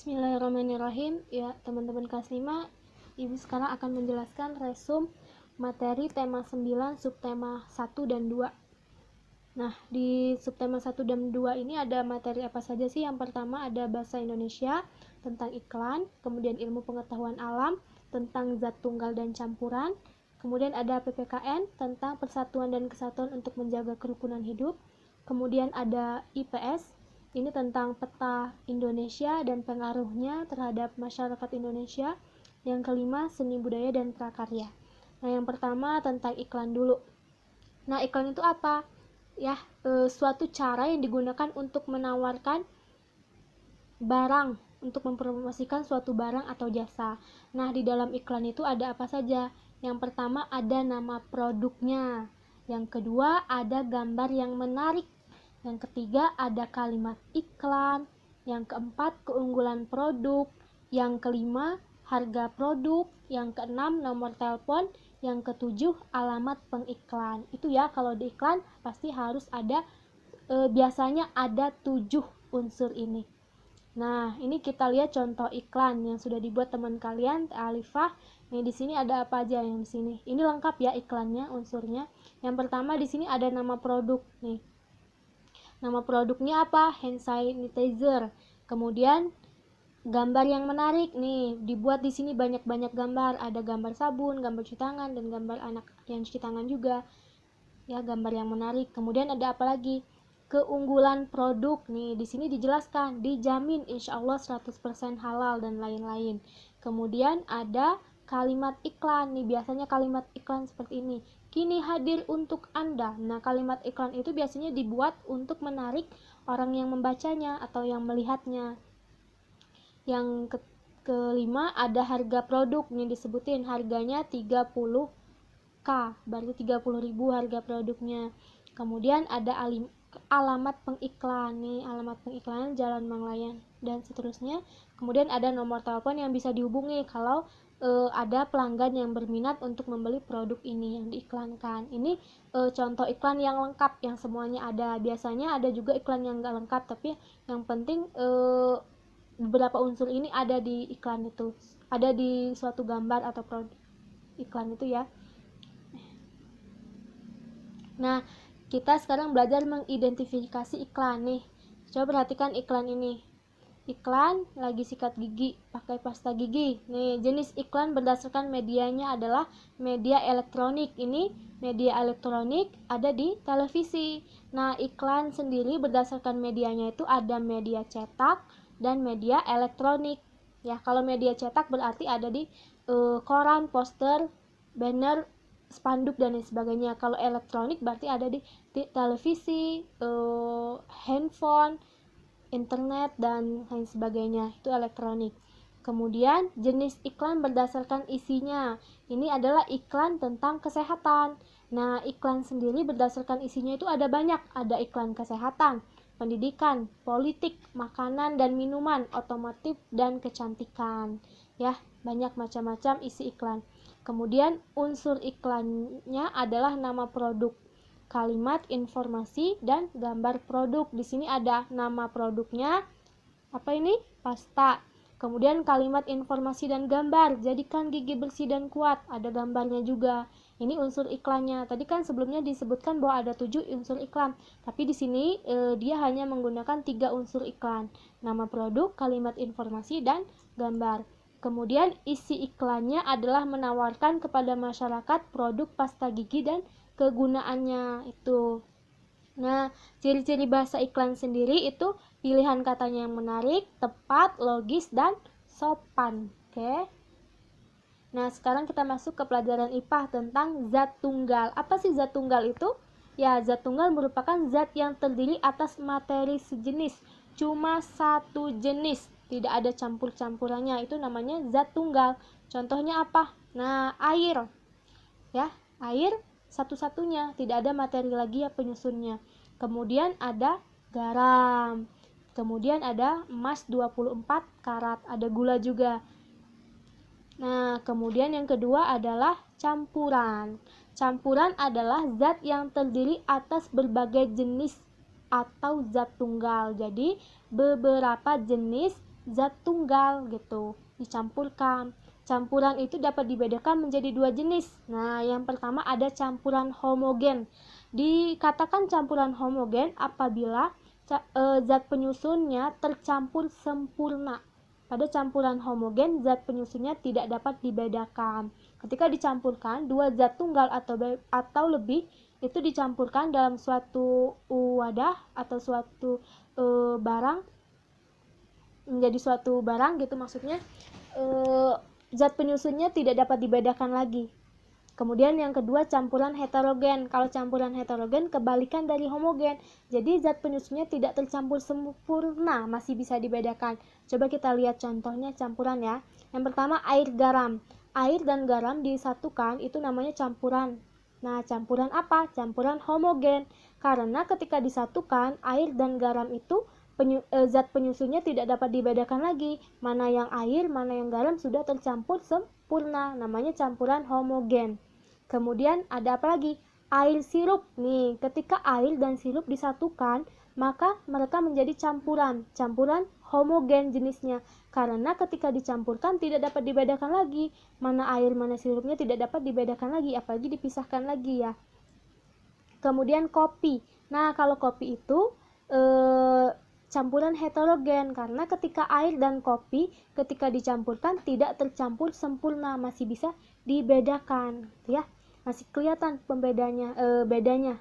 Bismillahirrahmanirrahim. Ya, teman-teman kelas 5, Ibu sekarang akan menjelaskan resum materi tema 9, subtema 1 dan 2. Nah, di subtema 1 dan 2 ini ada materi apa saja sih? Yang pertama ada bahasa Indonesia, tentang iklan, kemudian ilmu pengetahuan alam, tentang zat tunggal dan campuran, kemudian ada PPKN, tentang persatuan dan kesatuan untuk menjaga kerukunan hidup, kemudian ada IPS, ini tentang peta Indonesia dan pengaruhnya terhadap masyarakat Indonesia. Yang kelima, seni budaya dan prakarya. Nah, yang pertama tentang iklan dulu. Nah, iklan itu apa? Ya, suatu cara yang digunakan untuk menawarkan barang, untuk mempromosikan suatu barang atau jasa. Nah, di dalam iklan itu ada apa saja? Yang pertama ada nama produknya. Yang kedua ada gambar yang menarik. Yang ketiga ada kalimat iklan. Yang keempat keunggulan produk. Yang kelima harga produk. Yang keenam nomor telepon. Yang ketujuh alamat pengiklan. Itu ya, kalau di iklan pasti harus ada biasanya ada 7 unsur ini. Nah, ini kita lihat contoh iklan yang sudah dibuat teman kalian, Alifah. Nih, di sini ada apa aja yang di sini? Ini lengkap ya iklannya, unsurnya. Yang pertama di sini ada nama produk nih. Nama produknya apa? Hand sanitizer. Kemudian gambar yang menarik nih, dibuat di sini banyak-banyak gambar. Ada gambar sabun, gambar cuci tangan, dan gambar anak yang cuci tangan juga. Ya, gambar yang menarik. Kemudian ada apa lagi? Keunggulan produk nih, di sini dijelaskan dijamin insyaallah 100% halal dan lain-lain. Kemudian ada kalimat iklan nih, biasanya kalimat iklan seperti ini, kini hadir untuk Anda. Nah, kalimat iklan itu biasanya dibuat untuk menarik orang yang membacanya atau yang melihatnya. Yang kelima ada harga produk nih, disebutin harganya 30.000, berarti 30.000 harga produknya. Kemudian ada alamat pengiklan nih, alamat pengiklanan Jalan Manglayan dan seterusnya. Kemudian ada nomor telepon yang bisa dihubungi kalau ada pelanggan yang berminat untuk membeli produk ini yang diiklankan. Ini contoh iklan yang lengkap yang semuanya ada. Biasanya ada juga iklan yang enggak lengkap, tapi yang penting beberapa unsur ini ada di iklan itu, ada di suatu gambar atau produk iklan itu ya. Nah, kita sekarang belajar mengidentifikasi iklan nih. Coba perhatikan iklan ini. Iklan lagi sikat gigi, pakai pasta gigi. Nih, jenis iklan berdasarkan medianya adalah media elektronik. Ini media elektronik ada di televisi. Nah, iklan sendiri berdasarkan medianya itu ada media cetak dan media elektronik. Ya, kalau media cetak berarti ada di koran, poster, banner, spanduk dan lain sebagainya. Kalau elektronik berarti ada di televisi, handphone, internet dan lain sebagainya. Itu elektronik. Kemudian jenis iklan berdasarkan isinya. Ini adalah iklan tentang kesehatan. Nah, iklan sendiri berdasarkan isinya itu ada banyak. Ada iklan kesehatan, pendidikan, politik, makanan dan minuman, otomotif dan kecantikan. Ya, banyak macam-macam isi iklan. Kemudian unsur iklannya adalah nama produk, kalimat informasi dan gambar produk. Di sini ada nama produknya, apa ini? Pasta. Kemudian kalimat informasi dan gambar, jadikan gigi bersih dan kuat. Ada gambarnya juga. Ini unsur iklannya. Tadi kan sebelumnya disebutkan bahwa ada 7 unsur iklan, tapi di sini dia hanya menggunakan 3 unsur iklan. Nama produk, kalimat informasi dan gambar. Kemudian isi iklannya adalah menawarkan kepada masyarakat produk pasta gigi dan kegunaannya itu. Nah, ciri-ciri bahasa iklan sendiri itu pilihan katanya yang menarik, tepat, logis, dan sopan. Oke. Nah, sekarang kita masuk ke pelajaran IPA tentang zat tunggal. Apa sih zat tunggal itu? Ya, zat tunggal merupakan zat yang terdiri atas materi sejenis, cuma satu jenis, tidak ada campur-campurannya. Itu namanya zat tunggal. Contohnya apa? Nah, air. Ya, air satu-satunya, tidak ada materi lagi ya penyusunnya. Kemudian ada garam. Kemudian ada emas 24 karat, ada gula juga. Nah, kemudian yang kedua adalah campuran. Campuran adalah zat yang terdiri atas berbagai jenis atau zat tunggal. Jadi, beberapa jenis zat tunggal gitu, dicampurkan. Campuran itu dapat dibedakan menjadi dua jenis. Nah, yang pertama ada campuran homogen. Dikatakan campuran homogen apabila zat penyusunnya tercampur sempurna. Pada campuran homogen, zat penyusunnya tidak dapat dibedakan. Ketika dicampurkan, dua zat tunggal atau lebih itu dicampurkan dalam suatu wadah atau suatu barang, menjadi suatu barang gitu maksudnya. Zat penyusunnya tidak dapat dibedakan lagi. Kemudian yang kedua campuran heterogen. Kalau campuran heterogen kebalikan dari homogen. Jadi zat penyusunnya tidak tercampur sempurna, masih bisa dibedakan. Coba kita lihat contohnya campuran ya. Yang pertama air garam. Air dan garam disatukan itu namanya campuran. Nah, campuran apa? Campuran homogen. Karena ketika disatukan air dan garam itu zat penyusunnya tidak dapat dibedakan lagi. Mana yang air, mana yang garam sudah tercampur sempurna. Namanya campuran homogen. Kemudian ada apa lagi? Air sirup. Nih, ketika air dan sirup disatukan, maka mereka menjadi campuran. Campuran homogen jenisnya. Karena ketika dicampurkan tidak dapat dibedakan lagi. Mana air, mana sirupnya tidak dapat dibedakan lagi. Apalagi dipisahkan lagi ya. Kemudian kopi. Nah, kalau kopi itu campuran heterogen, karena ketika air dan kopi ketika dicampurkan tidak tercampur sempurna, masih bisa dibedakan ya, masih kelihatan bedanya.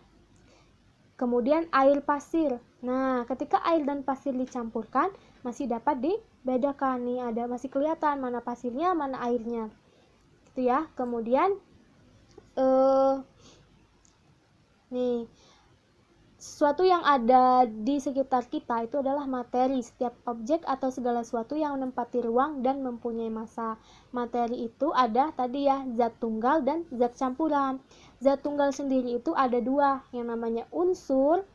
Kemudian air pasir. Nah, ketika air dan pasir dicampurkan masih dapat dibedakan nih, ada masih kelihatan mana pasirnya mana airnya gitu ya. Kemudian nih, sesuatu yang ada di sekitar kita itu adalah materi. Setiap objek atau segala sesuatu yang menempati ruang dan mempunyai massa. Materi itu ada tadi ya, zat tunggal dan zat campuran. Zat tunggal sendiri itu ada dua, yang namanya unsur,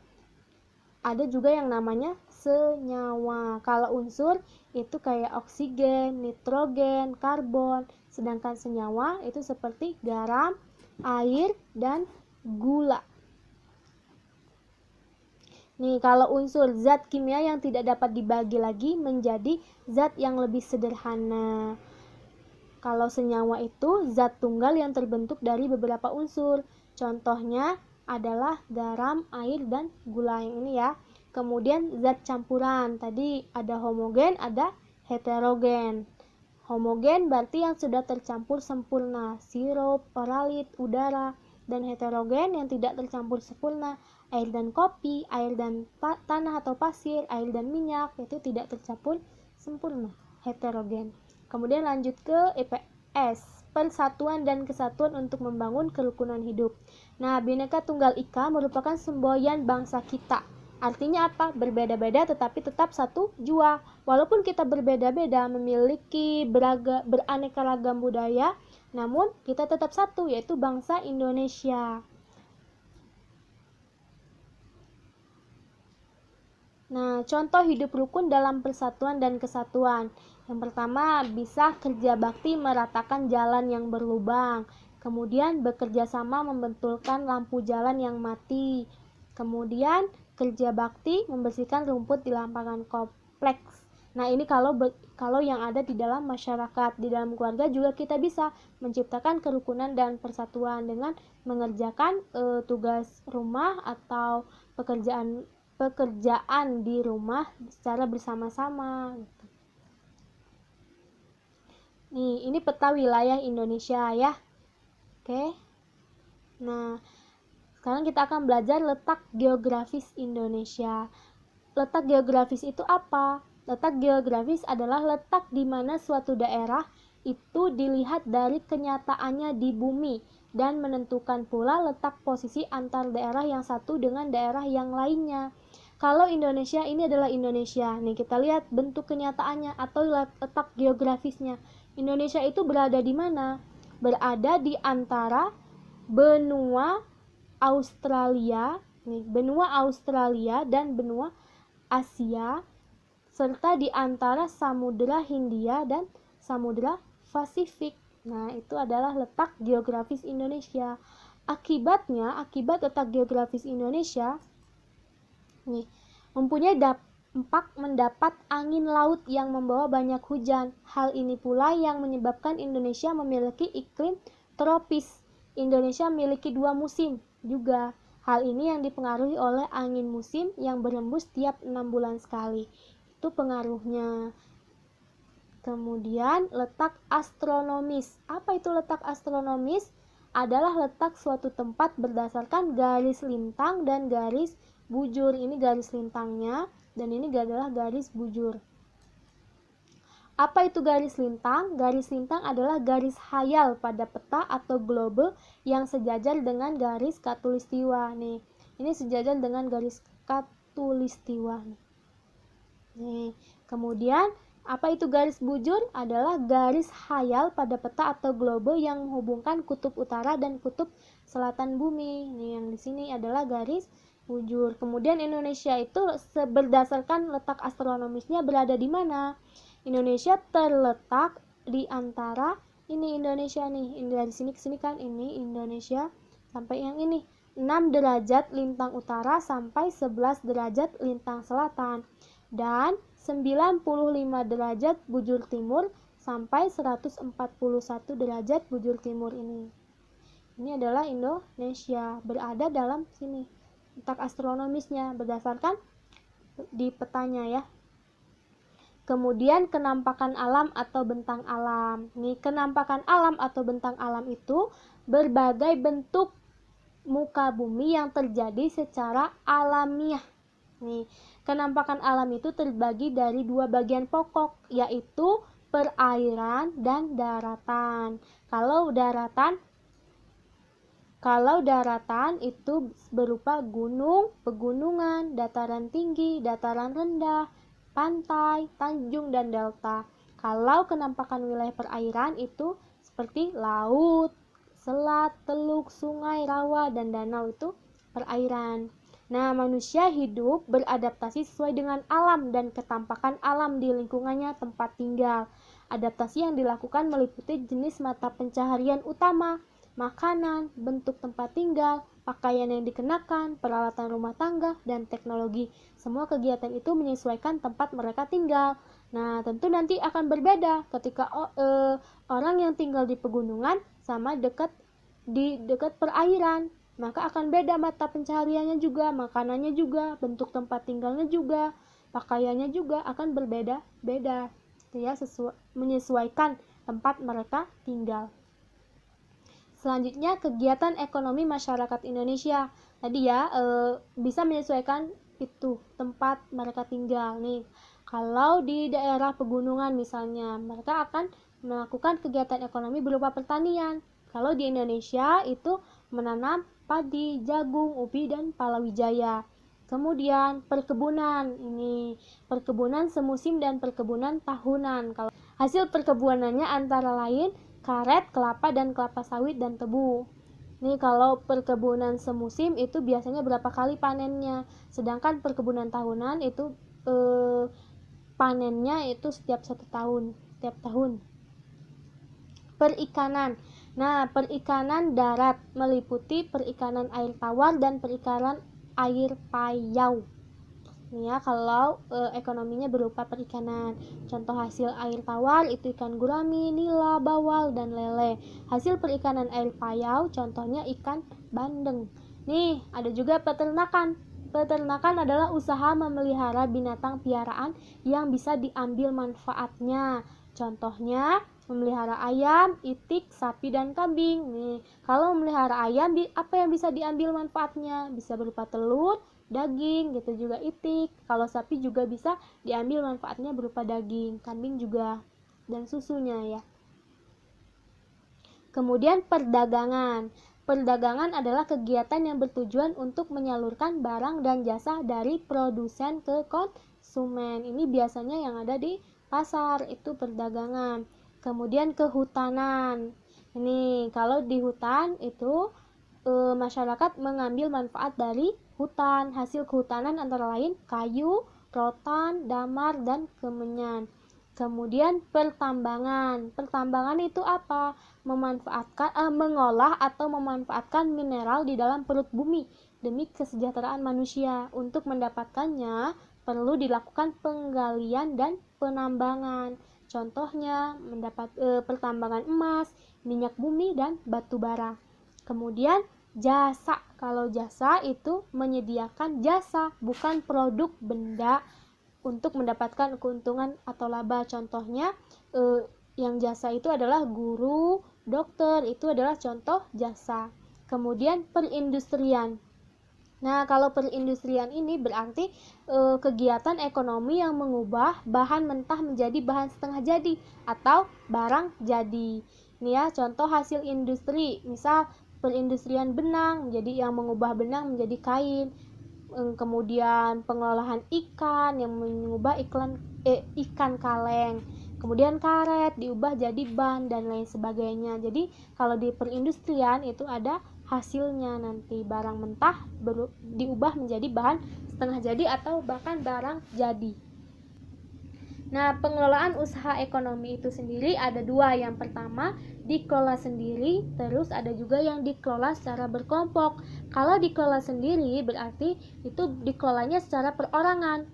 ada juga yang namanya senyawa. Kalau unsur itu kayak oksigen, nitrogen, karbon. Sedangkan senyawa itu seperti garam, air, dan gula. Nih, kalau unsur zat kimia yang tidak dapat dibagi lagi menjadi zat yang lebih sederhana. Kalau senyawa itu zat tunggal yang terbentuk dari beberapa unsur. Contohnya adalah garam, air, dan gula yang ini ya. Kemudian zat campuran. Tadi ada homogen, ada heterogen. Homogen berarti yang sudah tercampur sempurna, sirup, oralit, udara. Dan heterogen yang tidak tercampur sempurna, air dan kopi, air dan tanah atau pasir, air dan minyak, itu tidak tercampur sempurna, heterogen. Kemudian lanjut ke EPS, persatuan dan kesatuan untuk membangun kerukunan hidup. Nah, Bhinneka Tunggal Ika merupakan semboyan bangsa kita. Artinya apa? Berbeda-beda tetapi tetap satu jua. Walaupun kita berbeda-beda, memiliki beraneka ragam budaya, namun kita tetap satu, yaitu bangsa Indonesia. Nah, contoh hidup rukun dalam persatuan dan kesatuan. Yang pertama, bisa kerja bakti meratakan jalan yang berlubang. Kemudian bekerja sama membentulkan lampu jalan yang mati. Kemudian kerja bakti membersihkan rumput di lapangan kompleks. Nah, ini kalau yang ada di dalam masyarakat, di dalam keluarga juga kita bisa menciptakan kerukunan dan persatuan dengan mengerjakan tugas rumah atau pekerjaan di rumah secara bersama-sama gitu. Nih, ini peta wilayah Indonesia ya. Oke. Nah, sekarang kita akan belajar letak geografis Indonesia. Letak geografis itu apa? Letak geografis adalah letak di mana suatu daerah itu dilihat dari kenyataannya di bumi dan menentukan pula letak posisi antar daerah yang satu dengan daerah yang lainnya. Kalau Indonesia ini adalah Indonesia. Nih, kita lihat bentuk kenyataannya atau letak geografisnya. Indonesia itu berada di mana? Berada di antara benua Australia, dan benua Asia, serta di antara Samudra Hindia dan Samudra Pasifik. Nah, itu adalah letak geografis Indonesia. Akibat letak geografis Indonesia nih, mempunyai Empat, mendapat angin laut yang membawa banyak hujan. Hal ini pula yang menyebabkan Indonesia memiliki iklim tropis. Indonesia memiliki 2 musim juga. Hal ini yang dipengaruhi oleh angin musim yang berembus tiap 6 bulan sekali. Itu pengaruhnya. Kemudian letak astronomis. Apa itu letak astronomis? Adalah letak suatu tempat berdasarkan garis lintang dan garis bujur. Ini garis lintangnya dan ini adalah garis bujur. Apa itu garis lintang? Garis lintang adalah garis khayal pada peta atau globe yang sejajar dengan garis khatulistiwa. Nih, ini sejajar dengan garis khatulistiwa. Nih, kemudian apa itu garis bujur? Adalah garis khayal pada peta atau globe yang menghubungkan kutub utara dan kutub selatan bumi. Nih, yang di sini adalah garis bujur. Kemudian Indonesia itu berdasarkan letak astronomisnya berada di mana? Indonesia terletak di antara ini Indonesia nih. Ini dari sini ke sini kan ini Indonesia sampai yang ini 6 derajat lintang utara sampai 11 derajat lintang selatan dan 95 derajat bujur timur sampai 141 derajat bujur timur ini. Ini adalah Indonesia berada dalam sini. Letak astronomisnya berdasarkan di petanya ya. Kemudian kenampakan alam atau bentang alam. Nih, kenampakan alam atau bentang alam itu berbagai bentuk muka bumi yang terjadi secara alamiah. Nih, kenampakan alam itu terbagi dari 2 bagian pokok, yaitu perairan dan daratan. Kalau daratan itu berupa gunung, pegunungan, dataran tinggi, dataran rendah, pantai, tanjung, dan delta. Kalau kenampakan wilayah perairan itu seperti laut, selat, teluk, sungai, rawa, dan danau itu perairan. Nah, manusia hidup beradaptasi sesuai dengan alam dan ketampakan alam di lingkungannya tempat tinggal. Adaptasi yang dilakukan meliputi jenis mata pencaharian utama, makanan, bentuk tempat tinggal, pakaian yang dikenakan, peralatan rumah tangga, dan teknologi. Semua kegiatan itu menyesuaikan tempat mereka tinggal. Nah, tentu nanti akan berbeda ketika orang yang tinggal di pegunungan sama dekat perairan. Maka akan beda mata pencahariannya juga, makanannya juga, bentuk tempat tinggalnya juga, pakaiannya juga akan berbeda-beda. Ya, menyesuaikan tempat mereka tinggal. Selanjutnya kegiatan ekonomi masyarakat Indonesia. Tadi ya bisa menyesuaikan itu tempat mereka tinggal nih. Kalau di daerah pegunungan misalnya, mereka akan melakukan kegiatan ekonomi berupa pertanian. Kalau di Indonesia itu menanam padi, jagung, ubi, dan palawija. Kemudian perkebunan, ini perkebunan semusim dan perkebunan tahunan. Kalau hasil perkebunannya antara lain karet, kelapa, dan kelapa sawit dan tebu. Nih kalau perkebunan semusim itu biasanya berapa kali panennya, sedangkan perkebunan tahunan itu panennya itu setiap 1 tahun, setiap tahun. Perikanan. Nah, perikanan darat meliputi perikanan air tawar dan perikanan air payau. Nih ya, kalau ekonominya berupa perikanan. Contoh hasil air tawar itu ikan gurami, nila, bawal, dan lele. Hasil perikanan air payau contohnya ikan bandeng. Nih, ada juga peternakan. Peternakan adalah usaha memelihara binatang piaraan yang bisa diambil manfaatnya. Contohnya memelihara ayam, itik, sapi, dan kambing. Nih, kalau memelihara ayam, apa yang bisa diambil manfaatnya? Bisa berupa telur, daging, gitu juga itik. Kalau sapi juga bisa diambil manfaatnya berupa daging, kambing juga, dan susunya ya. Kemudian perdagangan. Perdagangan adalah kegiatan yang bertujuan untuk menyalurkan barang dan jasa dari produsen ke konsumen. Ini biasanya yang ada di pasar, itu perdagangan. Kemudian kehutanan. Ini kalau di hutan itu masyarakat mengambil manfaat dari hutan. Hasil kehutanan antara lain kayu, rotan, damar, dan kemenyan. Kemudian pertambangan. Pertambangan itu apa? Mengolah atau memanfaatkan mineral di dalam perut bumi demi kesejahteraan manusia. Untuk mendapatkannya, perlu dilakukan penggalian dan penambangan. Contohnya pertambangan emas, minyak bumi, dan batu bara. Kemudian jasa. Kalau jasa itu menyediakan jasa, bukan produk benda untuk mendapatkan keuntungan atau laba. Contohnya yang jasa itu adalah guru, dokter, itu adalah contoh jasa. Kemudian perindustrian. Nah, kalau perindustrian ini berarti kegiatan ekonomi yang mengubah bahan mentah menjadi bahan setengah jadi atau barang jadi. Ini ya, contoh hasil industri. Misal perindustrian benang, jadi yang mengubah benang menjadi kain. Kemudian pengolahan ikan yang mengubah ikan kaleng. Kemudian karet diubah jadi ban dan lain sebagainya. Jadi kalau di perindustrian itu ada hasilnya, nanti barang mentah diubah menjadi bahan setengah jadi atau bahkan barang jadi. Nah, pengelolaan usaha ekonomi itu sendiri ada dua. Yang pertama, dikelola sendiri, terus ada juga yang dikelola secara berkelompok. Kalau dikelola sendiri berarti itu dikelolanya secara perorangan.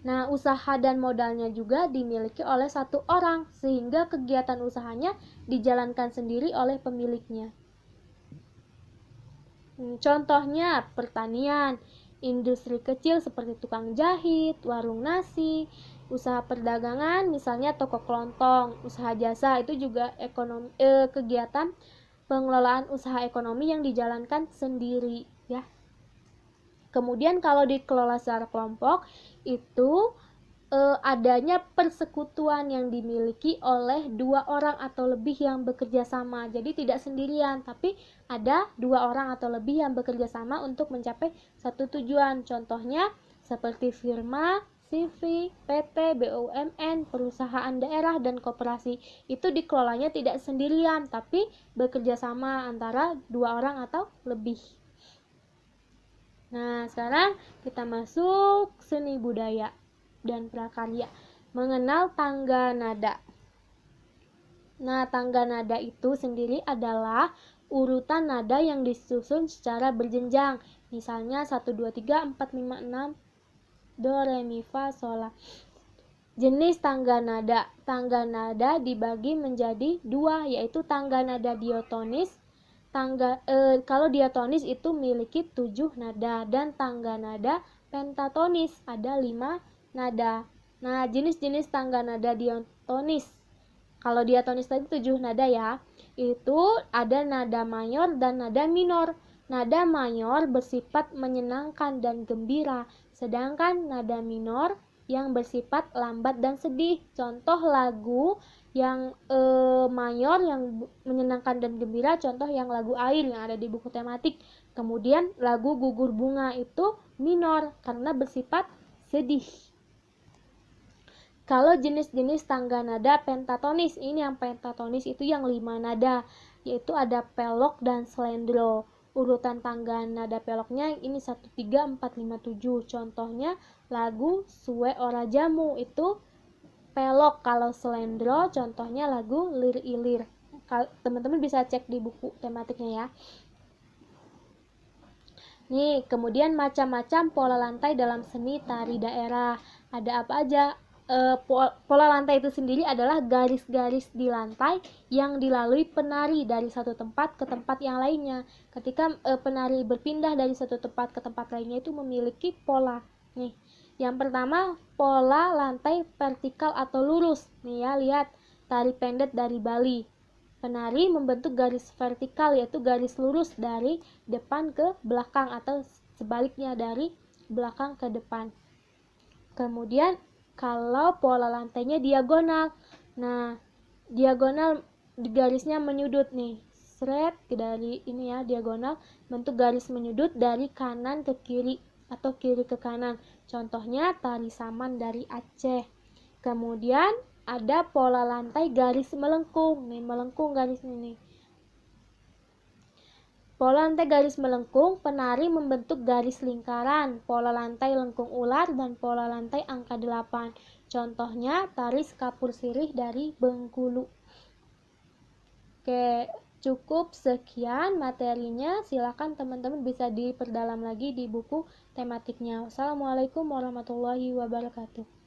Nah, usaha dan modalnya juga dimiliki oleh satu orang, sehingga kegiatan usahanya dijalankan sendiri oleh pemiliknya. Contohnya pertanian, industri kecil seperti tukang jahit, warung nasi, usaha perdagangan misalnya toko kelontong, usaha jasa itu juga kegiatan pengelolaan usaha ekonomi yang dijalankan sendiri ya. Kemudian kalau dikelola secara kelompok itu adanya persekutuan yang dimiliki oleh dua orang atau lebih yang bekerja sama. Jadi tidak sendirian, tapi ada dua orang atau lebih yang bekerja sama untuk mencapai satu tujuan. Contohnya seperti firma, CV, PT, BUMN, perusahaan daerah, dan koperasi. Itu dikelolanya tidak sendirian, tapi bekerja sama antara dua orang atau lebih. Nah, sekarang kita masuk seni budaya dan prakarya. Mengenal tangga nada. Nah, tangga nada itu sendiri adalah urutan nada yang disusun secara berjenjang. Misalnya 1, 2, 3, 4, 5, 6, do, re, mi, fa, sol, la. Jenis tangga nada. Tangga nada dibagi menjadi dua, yaitu tangga nada diatonis. Kalau diatonis itu memiliki 7 nada, dan tangga nada pentatonis ada 5 nada. Nah, jenis-jenis tangga nada diatonis. Kalau diatonis tadi 7 nada ya. Itu ada nada mayor dan nada minor. Nada mayor bersifat menyenangkan dan gembira, sedangkan nada minor yang bersifat lambat dan sedih. Contoh lagu yang mayor yang menyenangkan dan gembira, contoh yang lagu Air yang ada di buku tematik. Kemudian lagu Gugur Bunga itu minor karena bersifat sedih. Kalau jenis-jenis tangga nada pentatonis, ini yang pentatonis itu yang 5 nada, yaitu ada pelok dan slendro. Urutan tangga nada peloknya ini 1, 3, 4, 5, 7. Contohnya lagu Suwe Ora Jamu itu pelok. Kalau slendro contohnya lagu Lir Ilir. Teman-teman bisa cek di buku tematiknya ya. Nih, kemudian macam-macam pola lantai dalam seni tari daerah. Ada apa aja? Pola lantai itu sendiri adalah garis-garis di lantai yang dilalui penari dari satu tempat ke tempat yang lainnya. Ketika penari berpindah dari satu tempat ke tempat lainnya itu memiliki pola. Nih, yang pertama pola lantai vertikal atau lurus. Nih ya, lihat tari pendet dari Bali. Penari membentuk garis vertikal, yaitu garis lurus dari depan ke belakang atau sebaliknya dari belakang ke depan. Kemudian kalau pola lantainya diagonal, nah diagonal garisnya menyudut nih, seret dari ini ya, diagonal bentuk garis menyudut dari kanan ke kiri atau kiri ke kanan. Contohnya tari saman dari Aceh. Kemudian ada pola lantai garis melengkung, nih melengkung garis ini. Pola lantai garis melengkung, penari membentuk garis lingkaran, pola lantai lengkung ular, dan pola lantai angka 8. Contohnya tari Sekapur Sirih dari Bengkulu. Oke, Cukup sekian materinya, silakan teman-teman bisa diperdalam lagi di buku tematiknya. Wassalamualaikum warahmatullahi wabarakatuh.